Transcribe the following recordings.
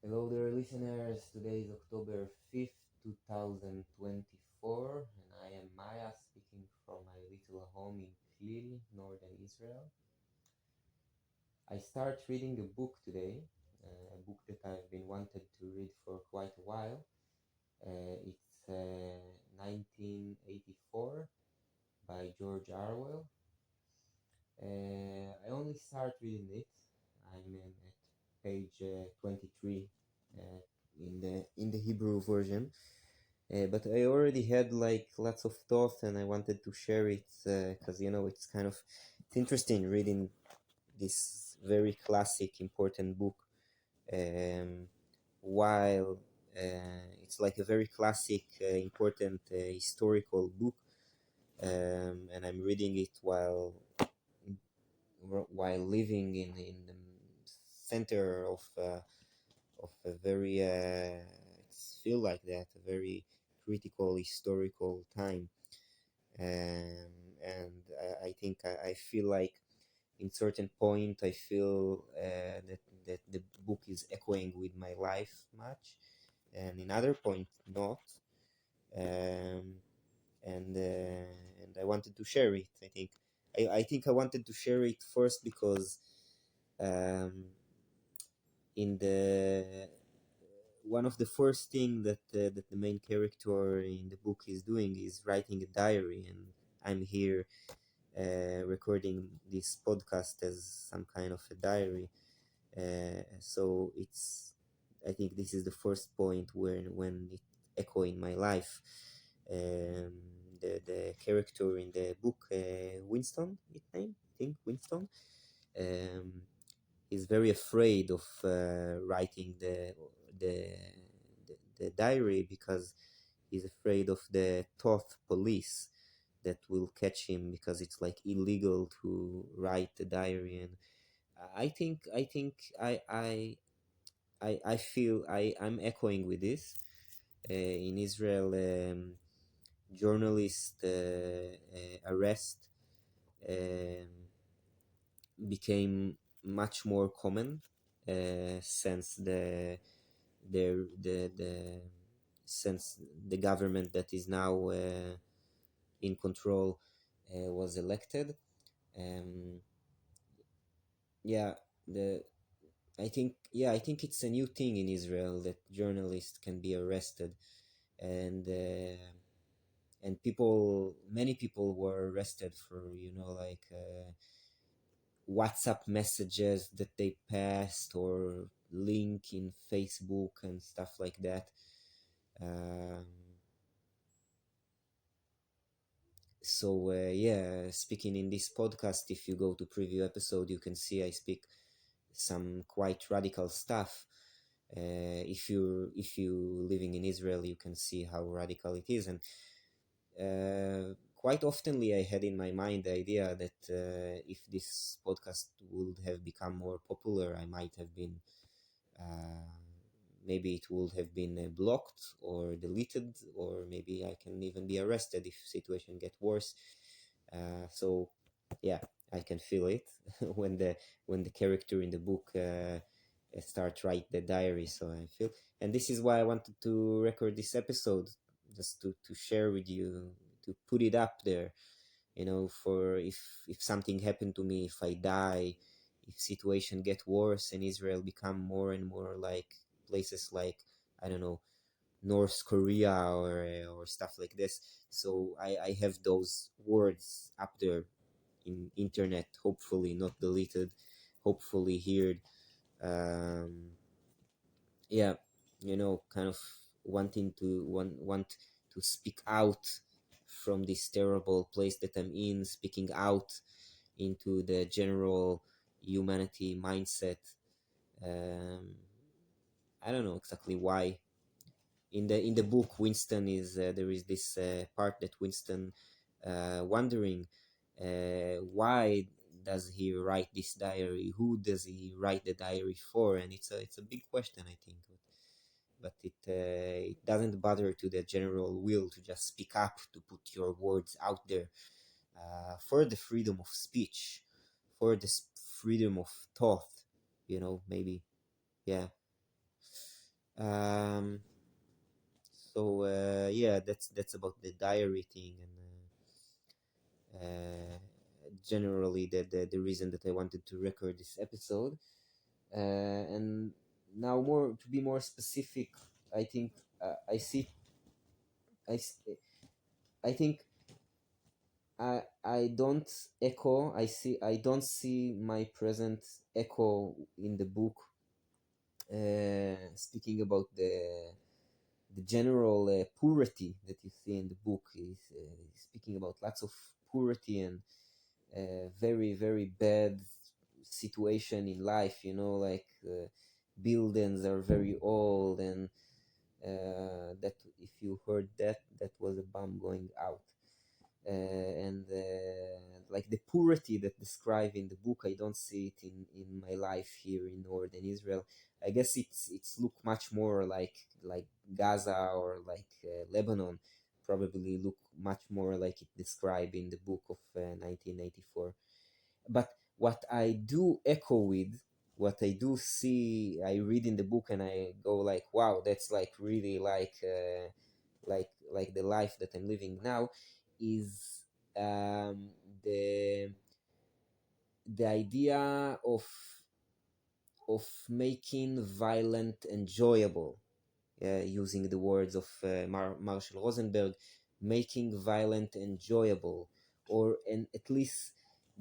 Hello there, listeners. Today is October 5th, 2024, and I am Maya speaking from my little home in Klil, northern Israel. I start reading a book today, a book that I've been wanted to read for quite a while. It's 1984 by George Orwell. I only start reading it. I'm at page 23 in the Hebrew version. But I already had like lots of thoughts, and I wanted to share it because it's interesting reading this very classic, important book. Um, while it's like a very classic, important historical book, and I'm reading it while living in the center of a very feel like that a very critical historical time, and I think I feel like in certain point I feel that the book is echoing with my life much, and in other point not, um, and I wanted to share it. I think I wanted to share it first because um, in the one of the first thing that the main character in the book is doing is writing a diary, and I'm here recording this podcast as some kind of a diary. So it's I think this is the first point where when it echo in my life. Um, the character in the book, Winston, his name, I think Winston. Um, is very afraid of writing the, the diary because he's afraid of the Toth police that will catch him because it's like illegal to write the diary. And I feel I'm echoing with this. In Israel, journalist arrest um, became much more common since the since the government that is now in control was elected. Um, yeah, the I think it's a new thing in Israel that journalists can be arrested, and many people were arrested for like WhatsApp messages that they passed or link in Facebook and stuff like that. Um, yeah, speaking in this podcast, if you go to preview episode, you can see I speak some quite radical stuff. If you living in Israel, you can see how radical it is, and quite oftenly I had in my mind the idea that if this podcast would have become more popular, I might have been uh, maybe it would have been blocked or deleted, or maybe I can even be arrested if situation get worse. So yeah, I can feel it when the character in the book start write the diary. So I feel, and this is why I wanted to record this episode, just to share with you, to put it up there, for if something happened to me, if I die, if situation get worse and Israel become more and more like places like, I don't know, North Korea or stuff like this. So I have those words up there in internet, hopefully not deleted, hopefully heard. um yeah, kind of want to speak out from this terrible place that I'm in, speaking out into the general humanity mindset. um I don't know exactly why. In the book, Winston is there is this part that Winston wondering why does he write this diary, who does he write the diary for, and it's a big question, I think. But it doesn't bother to the general will to just speak up, to put your words out there, for the freedom of speech, for the freedom of thought, maybe. Yeah. Um, so yeah, that's about the diary thing, and generally the reason that I wanted to record this episode. And now, more to be more specific, I think I see I s- I think I don't echo. I don't see my present echo in the book. Speaking about the general purity that you see in the book, is speaking about lots of purity and very very bad situation in life. Like buildings are very old, and that if you heard that, that was a bomb going out. And like the purity that described in the book, I don't see it in my life here in northern Israel. I guess it's look much more like Gaza, or like Lebanon. Probably look much more like it described in the book of 1984. But what I do echo with, what I do see, I read in the book and I go like, wow, that's like really like the life that I'm living now, is um, the the idea of making violent enjoyable, using the words of Marshall Rosenberg, making violent enjoyable, or and at least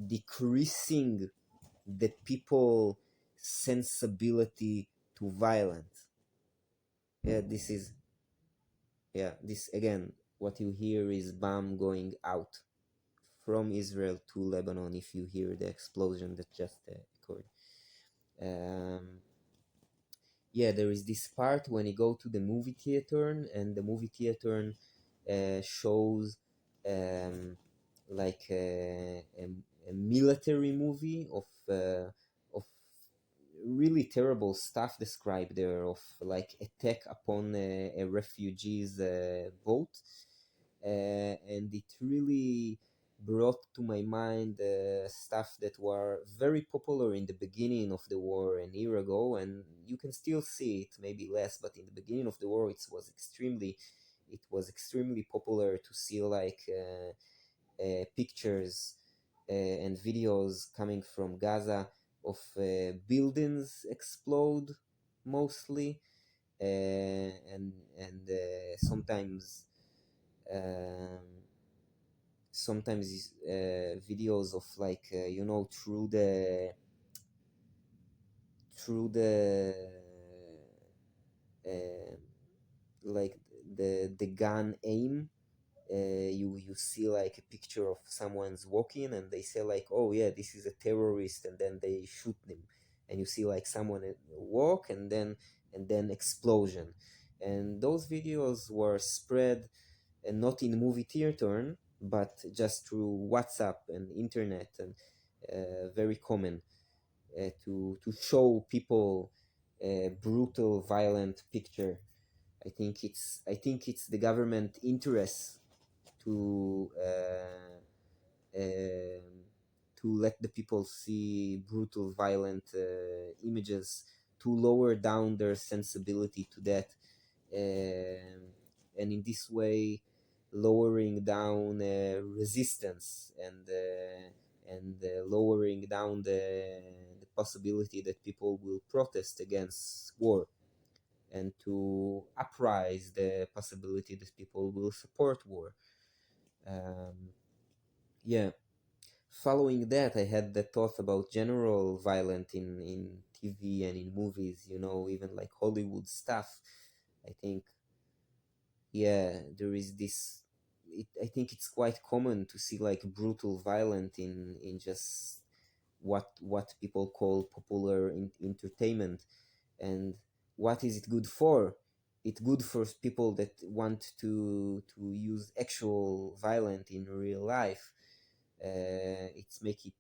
decreasing the people sensibility to violence. Yeah, this again, what you hear is bomb going out from Israel to Lebanon. If you hear the explosion that just occurred, um, yeah, there is this part when you go to the movie theater, and the movie theater shows um, like a military movie of really terrible stuff described there, of like attack upon a refugees boat, and it really brought to my mind stuff that were very popular in the beginning of the war an year ago, and you can still see it, maybe less, but in the beginning of the war it was extremely popular to see like pictures and videos coming from Gaza of buildings explode mostly, and sometimes videos of like through the uh, like the gun aim, you see like a picture of someone's walking, and they say like, oh yeah, this is a terrorist, and then they shoot them, and you see like someone walk, and then explosion. And those videos were spread, and not in movie theater, but just through WhatsApp and internet, and very common to show people a brutal violent picture. I think it's the government interest to um, to let the people see brutal, violent images, to lower down their sensibility to that, and in this way, lowering down resistance, and lowering down the possibility that people will protest against war, and to uprise the possibility that people will support war. Um, yeah. Following that, I had the thought about general violence in TV and in movies, even like Hollywood stuff. I think, yeah, there is this. I think it's quite common to see like brutal violence in just what people call popular entertainment. And what is it good for? It's good for people that want to use actual violence in real life. It's make it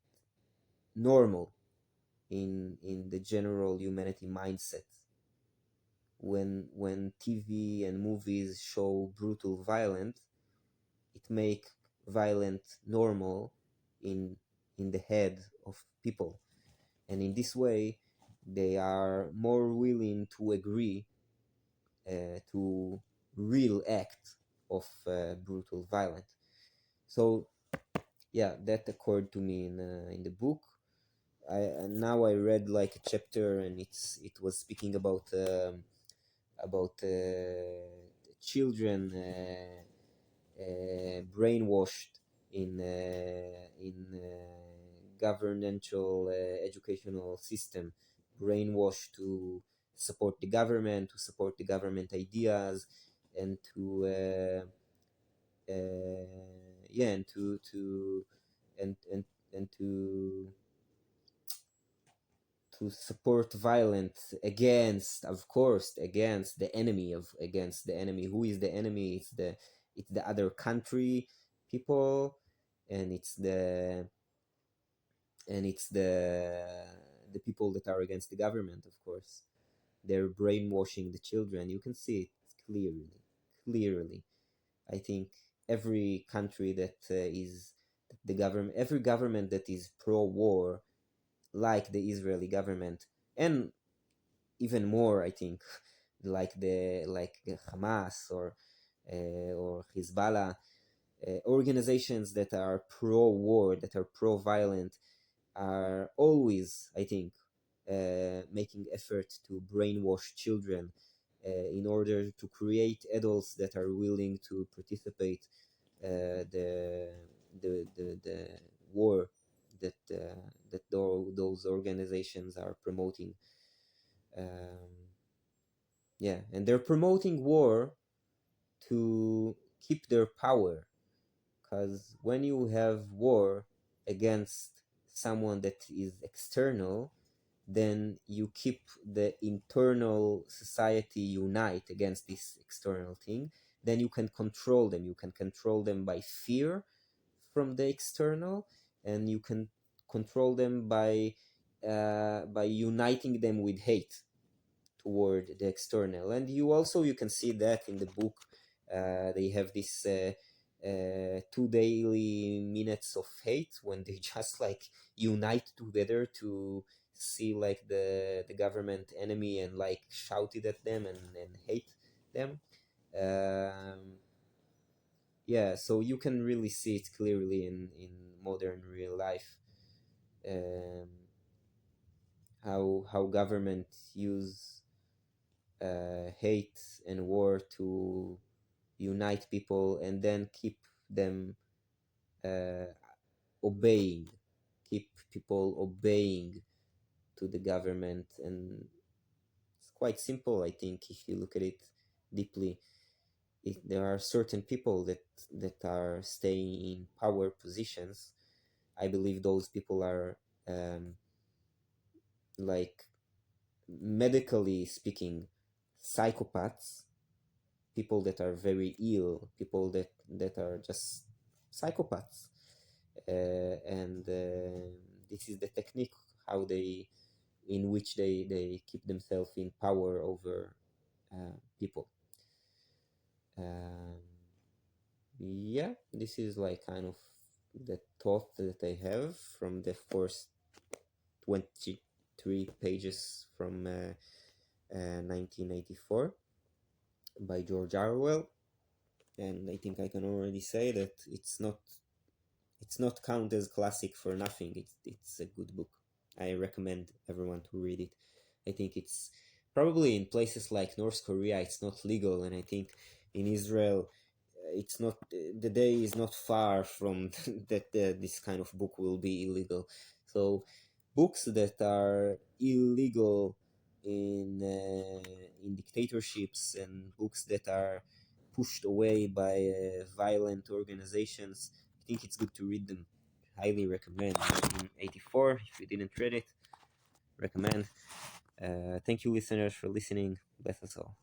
normal in the general humanity mindset. When TV and movies show brutal violence, it make violent normal in in the head of people, and in this way, they are more willing to agree to real act of brutal violence. So yeah, that occurred to me in the book. Now I read like a chapter, and it was speaking about children brainwashed in governmental educational system, brainwashed to support the government, to support the government ideas, and to yeah, and to and to support violence against, of course, against the enemy, against the enemy. Who is the enemy? It's the other country people, and it's the people that are against the government, of course. They're brainwashing the children. You can see it clearly. I think every country that is the government, every government that is pro-war, like the Israeli government, and even more, I think, like Hamas or Hezbollah, organizations that are pro-war, that are pro-violent, are always, I think, making effort to brainwash children in order to create adults that are willing to participate the war that those organizations are promoting. Um, yeah, and they're promoting war to keep their power, because when you have war against someone that is external, then you keep the internal society unite against this external thing. Then you can control them. You can control them by fear from the external, and you can control them by uniting them with hate toward the external. And you can see that in the book. They have this 2 daily minutes of hate, when they just like unite together to see like the government enemy, and like shouted at them and hate them. um, yeah, so you can really see it clearly in modern real life, um, how government use hate and war to unite people, and then keep them uh, obeying, keep people obeying to the government. And it's quite simple, I think, if you look at it deeply. There are certain people that are staying in power positions. I believe those people are, like, medically speaking, psychopaths, people that are very ill, people that are just psychopaths. And this is the technique how they in which they keep themselves in power over people. um, yeah, this is like kind of the thought that I have from the first 23 pages from 1984 by George Orwell. And I think I can already say that it's not counted as classic for nothing. It's a good book. I recommend everyone to read it. I think it's probably in places like North Korea it's not legal, and I think in Israel it's not. The day is not far from that this kind of book will be illegal. So books that are illegal in dictatorships, and books that are pushed away by violent organizations, I think it's good to read them. Highly recommend. 1984. If you didn't read it, recommend. Thank you, listeners, for listening. Bless us all.